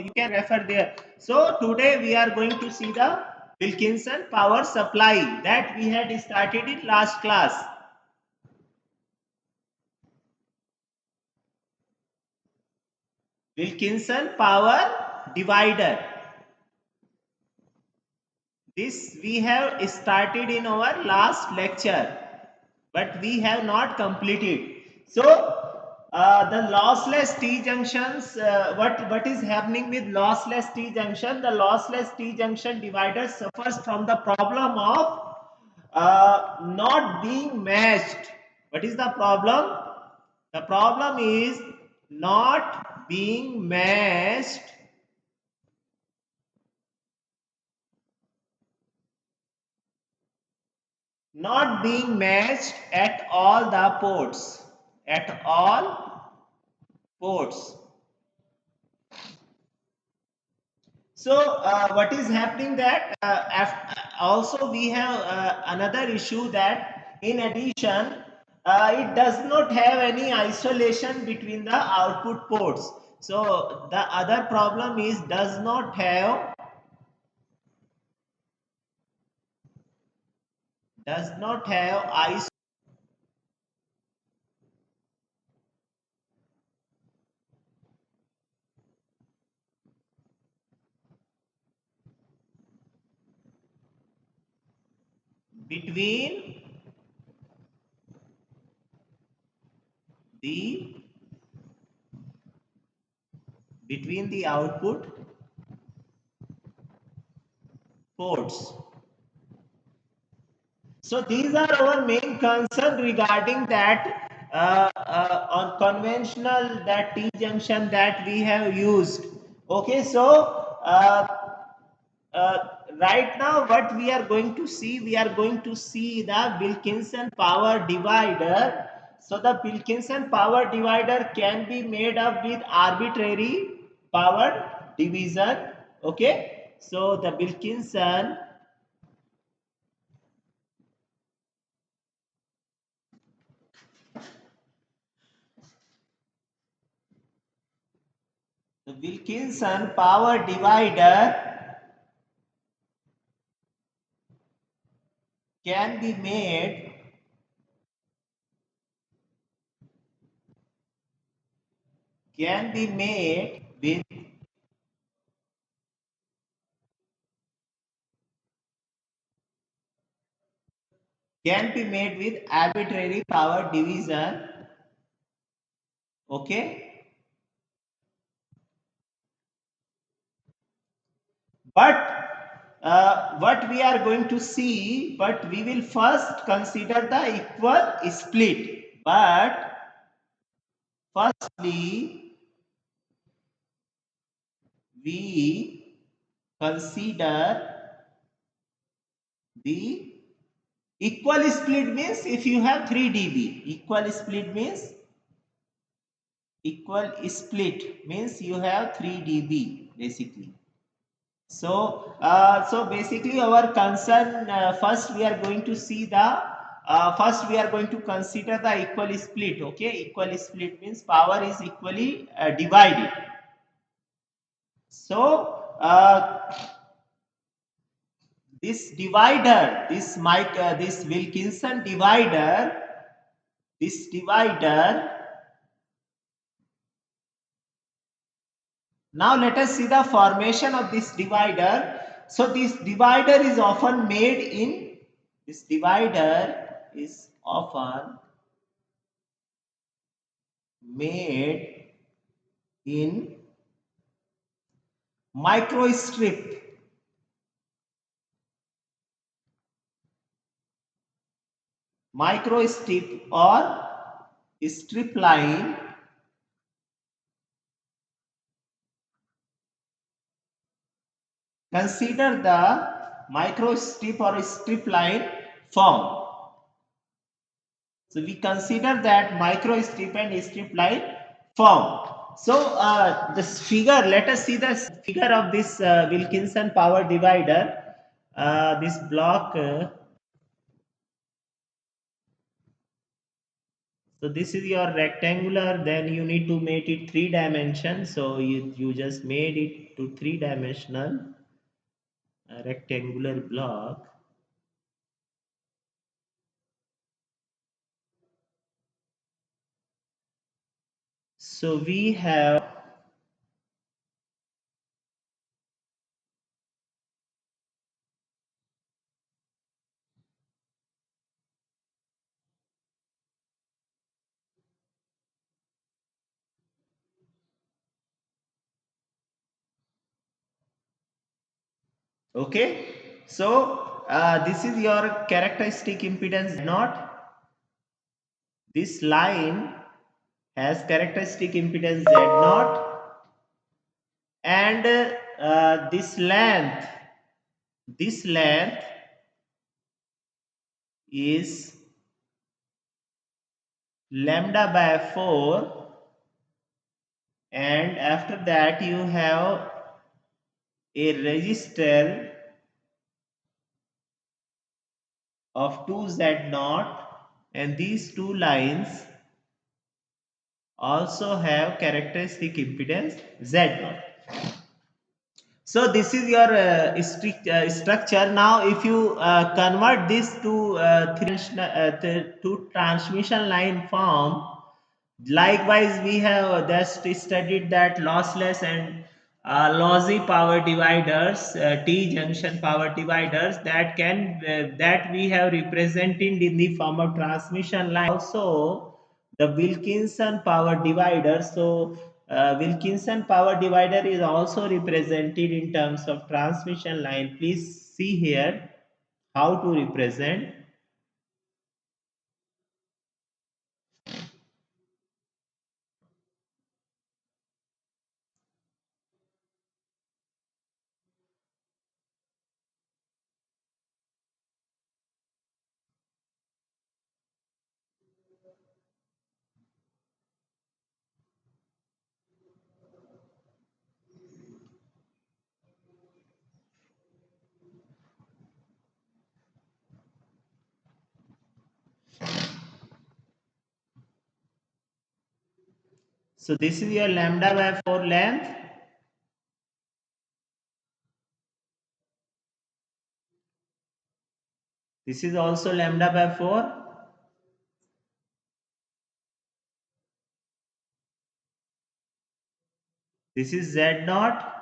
you can refer there. So today we are going to see the Wilkinson power supply that we had started in last class. Wilkinson power divider. This we have started in our last lecture, but we have not completed. So the lossless T junctions, what is happening with lossless T junction? The lossless T junction divider suffers from the problem of not being matched. What is the problem? The problem is not being matched at all the ports. At all ports. So what is happening that also we have another issue that in addition it does not have any isolation between the output ports. So the other problem is does not have isolation between the output ports. So these are our main concern regarding that on conventional that T junction that we have used. Okay, so uh, right now what we are going to see, the Wilkinson power divider. So the Wilkinson power divider can be made up with arbitrary power division. Okay, so the Wilkinson power divider can be made with arbitrary power division. Okay, but what we are going to see, but we will first consider the equal split. But firstly we consider the equal split. Means if you have 3 dB, equal split means you have 3 dB basically. So so basically our concern, first we are going to see the first we are going to consider the equal split. Okay, equal split means power is equally divided. So this divider, this Wilkinson divider, now let us see the formation of this divider. So this divider is often made in microstrip. Or strip line. Consider the microstrip or strip line form. So we consider that microstrip and strip line form. So this figure, let us see the figure of this Wilkinson power divider. This block. So this is your rectangular, then you need to make it 3 dimension. So you just made it to 3 dimensional rectangular block. So we have, okay. So this is your characteristic impedance not. This line has characteristic impedance Z naught, and this length is lambda by 4, and after that you have a resistor of 2Z naught, and these two lines also have characteristic impedance Z naught. So this is your structure. Now if you convert this to to transmission line form, likewise we have just studied that lossless and lossy power dividers, T junction power dividers, that we have represented in the form of transmission line. Also the Wilkinson power divider. So Wilkinson power divider is also represented in terms of transmission line. Please see here how to represent. So this is your lambda by 4 length. This is also lambda by 4. This is Z naught.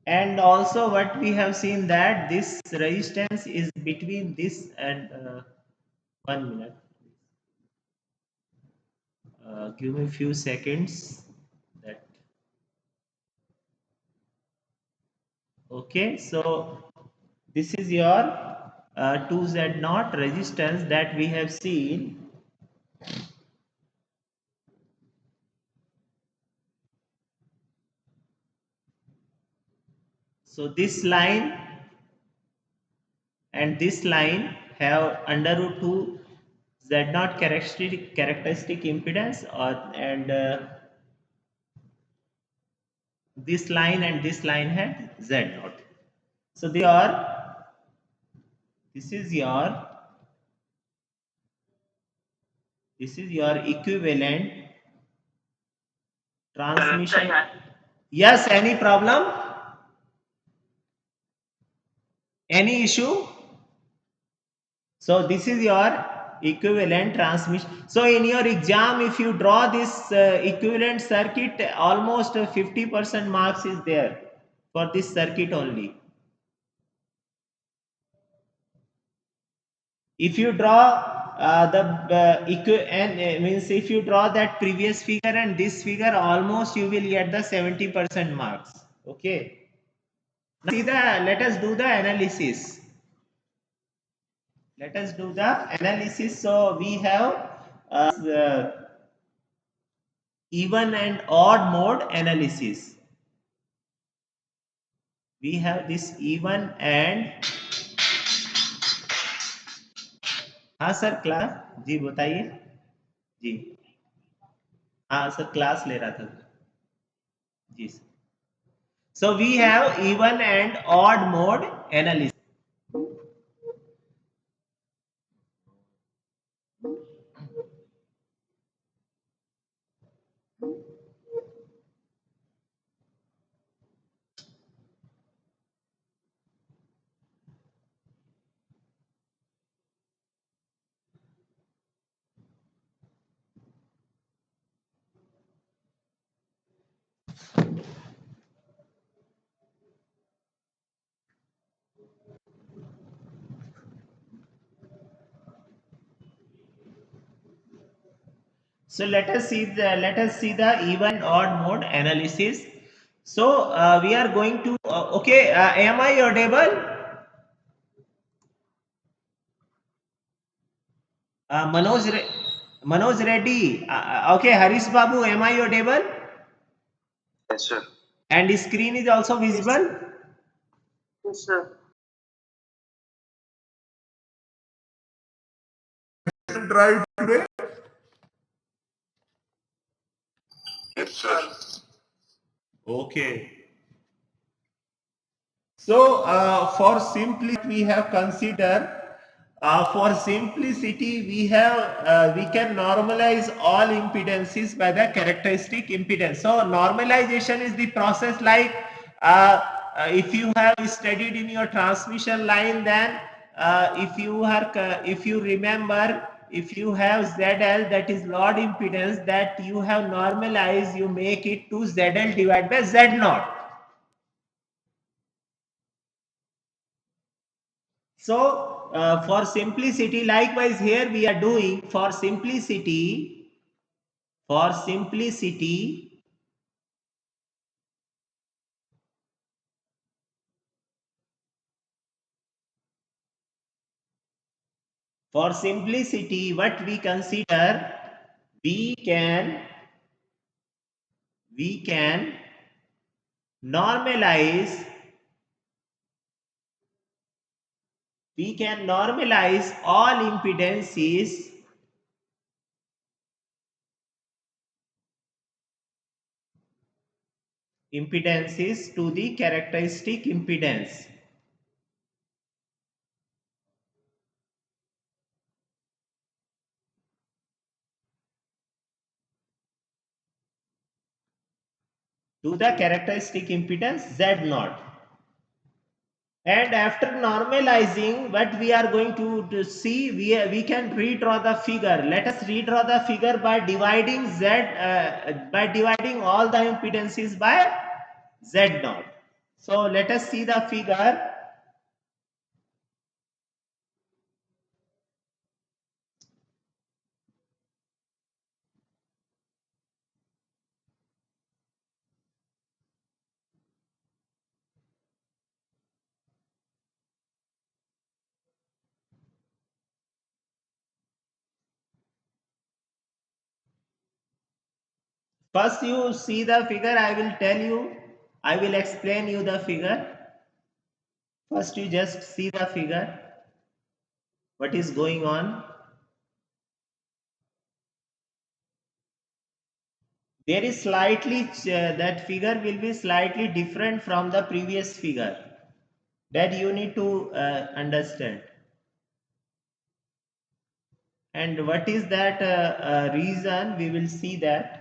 And also what we have seen that this resistance is between this and 1 minute. Give me a few seconds. That okay. So this is your 2Z naught resistance that we have seen. So this line and this line have under root 2 Z naught characteristic impedance, and this line and this line had Z naught. So they are, this is your equivalent transmission. Yes, any problem? Any issue? So this is your equivalent transmission. So in your exam, if you draw this equivalent circuit, almost 50% marks is there for this circuit only. If you draw means if you draw that previous figure and this figure, almost you will get the 70% marks. Okay. Now see the, let us do the analysis. Let us do the analysis. So we have even and odd mode analysis. We have this even and, हाँ sir class जी बताइए जी, हाँ sir class ले रहा था जी sir. So we have even and odd mode analysis. So let us see the even and odd mode analysis. So we are going to okay. Am I audible? Manoj Manoj Reddy. Okay, Harish Babu. Am I audible? Yes, sir. And the screen is also visible. Yes, sir. Drive today? Yes, sir. Okay. So for simplicity, we have considered. For simplicity, we can normalize all impedances by the characteristic impedance. So normalization is the process like if you have studied in your transmission line, then if you remember, if you have ZL, that is load impedance, that you have normalized, you make it to ZL divided by Z naught. So for simplicity, likewise here we are doing for simplicity, what we consider, we can we can normalize all impedances to the characteristic impedance. To the characteristic impedance Z naught. And after normalizing, what we are going to see, we can redraw the figure. Let us redraw the figure by dividing by dividing all the impedances by Z naught. So let us see the figure. First you see the figure, I will explain you the figure. First you just see the figure, what is going on. There is slightly, that figure will be slightly different from the previous figure. That you need to understand. And what is that reason? We will see that.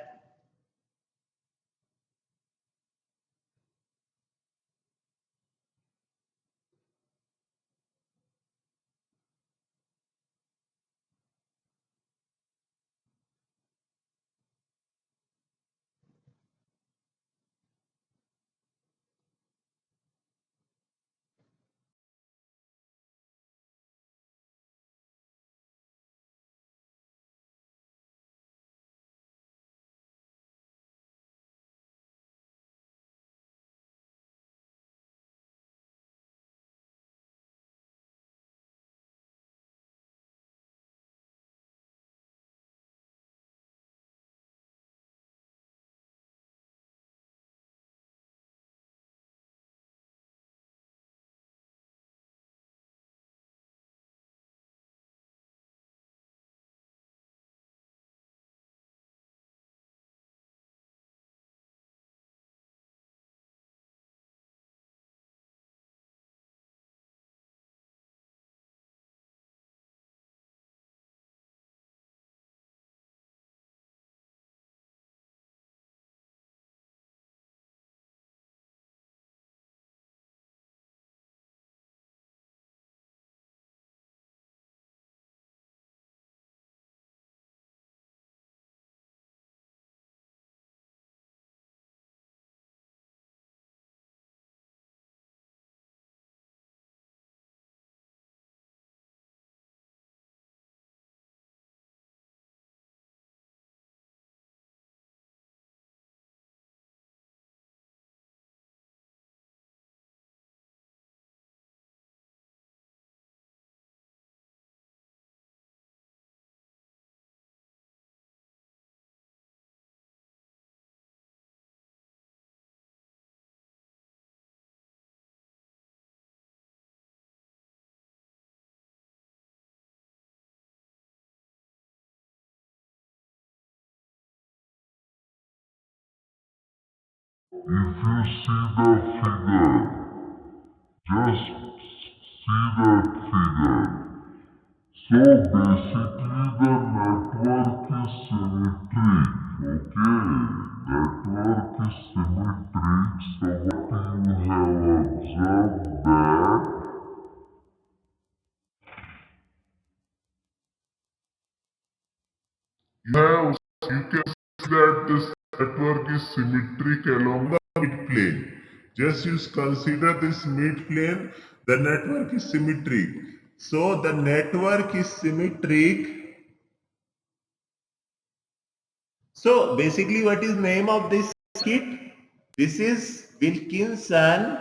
If you see the figure, just see that figure. So basically the network is symmetric, okay? Network is symmetric, so what you have observed that you can see that this network is symmetric along the midplane. Just you consider this midplane, the network is symmetric. So the network is symmetric. So basically what is name of this kit? This is Wilkinson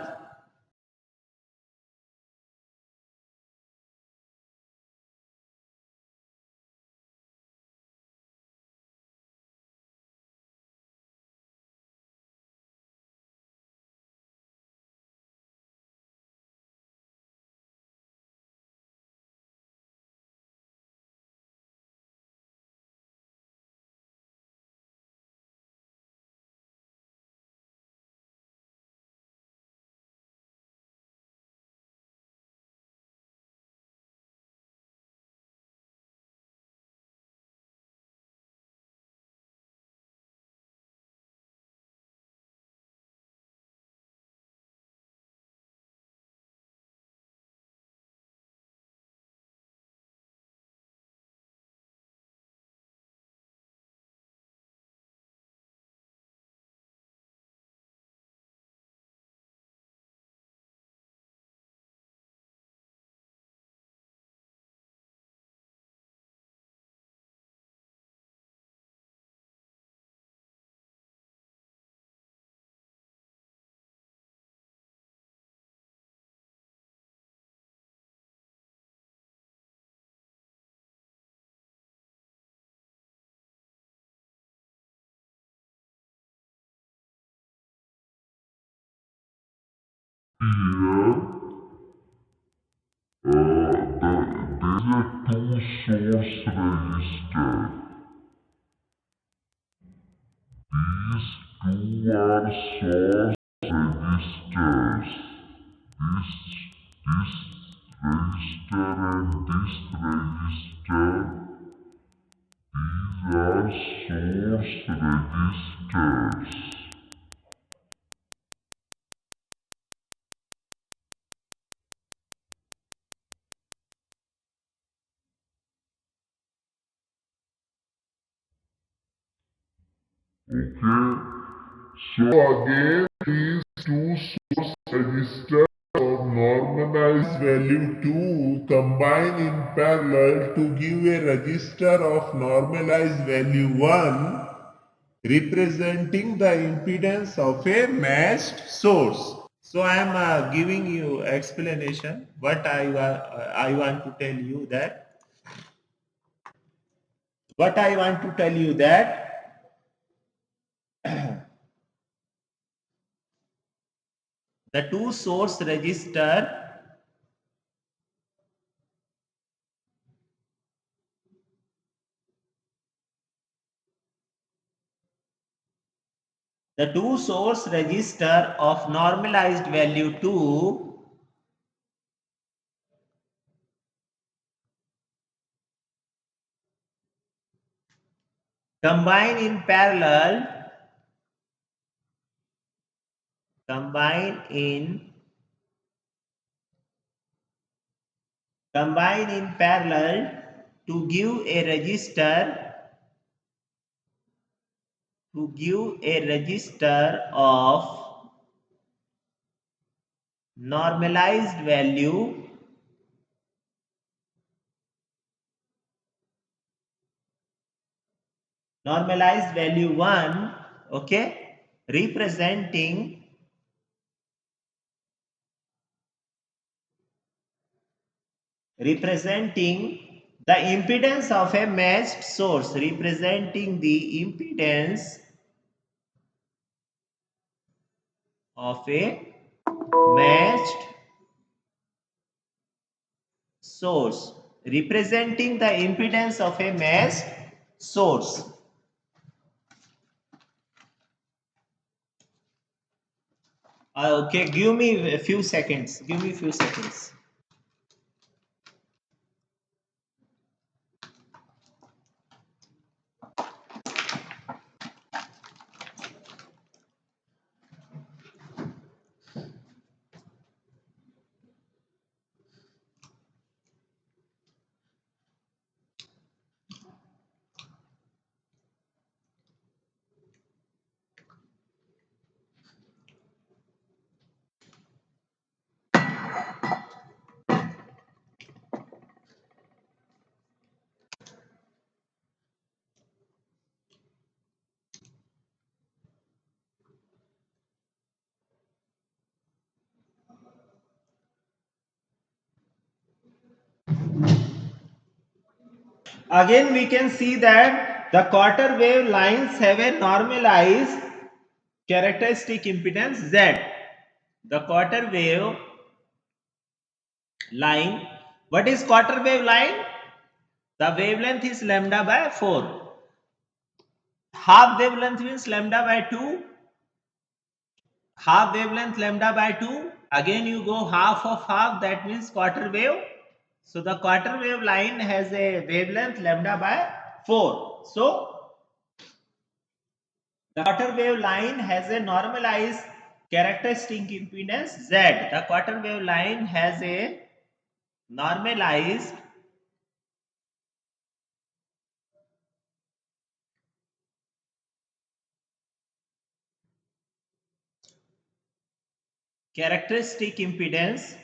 here there is a two source register. These two are source registers. This register and this register, these are source registers. Okay. So again, these two source registers of normalized value 2 combine in parallel to give a register of normalized value 1 representing the impedance of a matched source. So I am giving you explanation what I want to tell you that the two source register of normalized value 2 combine in parallel to give a register of normalized value 1, okay, representing the impedance of a matched source, representing the impedance of a matched source, representing the impedance of a matched source. Okay, give me a few seconds. Give me a few seconds. Again, we can see that the quarter wave lines have a normalized characteristic impedance Z. The quarter wave line, what is quarter wave line? The wavelength is lambda by 4. Half wavelength means lambda by 2. Half wavelength lambda by 2. Again you go half of half, that means quarter wave. So the quarter wave line has a wavelength lambda by 4. So the quarter wave line has a normalized characteristic impedance Z. The quarter wave line has a normalized characteristic impedance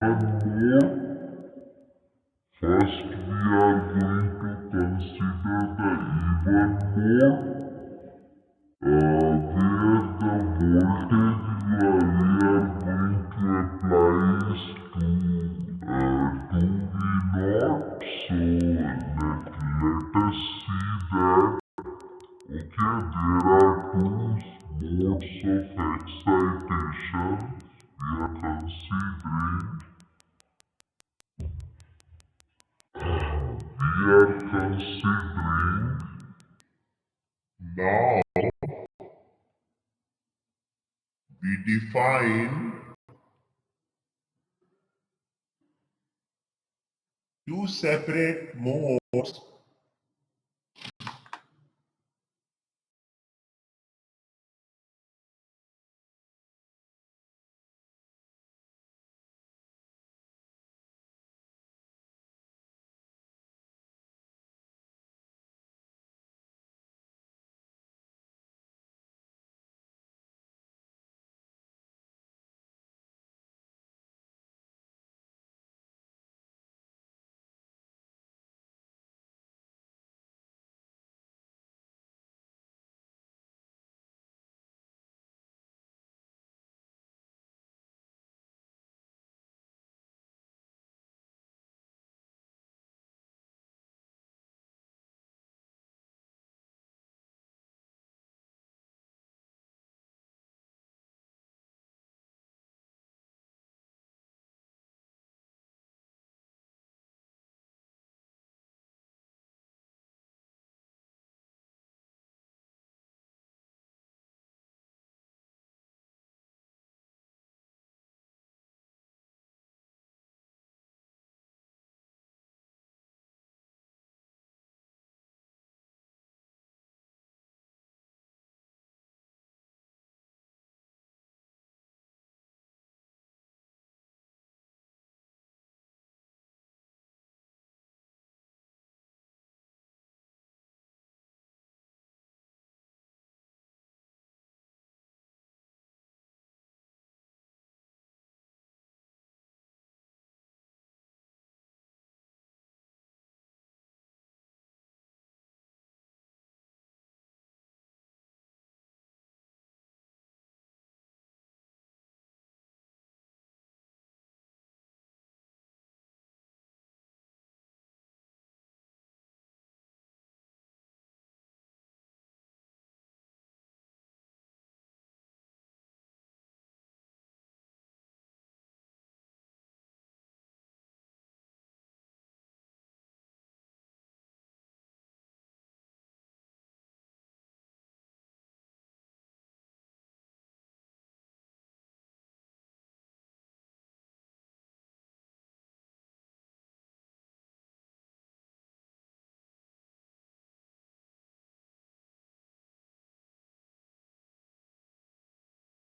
One more. First, we are going to consider the even mode, where the voltage we are going to apply is 2V naught. So let us see that. Okay, there are two modes of excitation we are considering. We are considering now we define two separate modes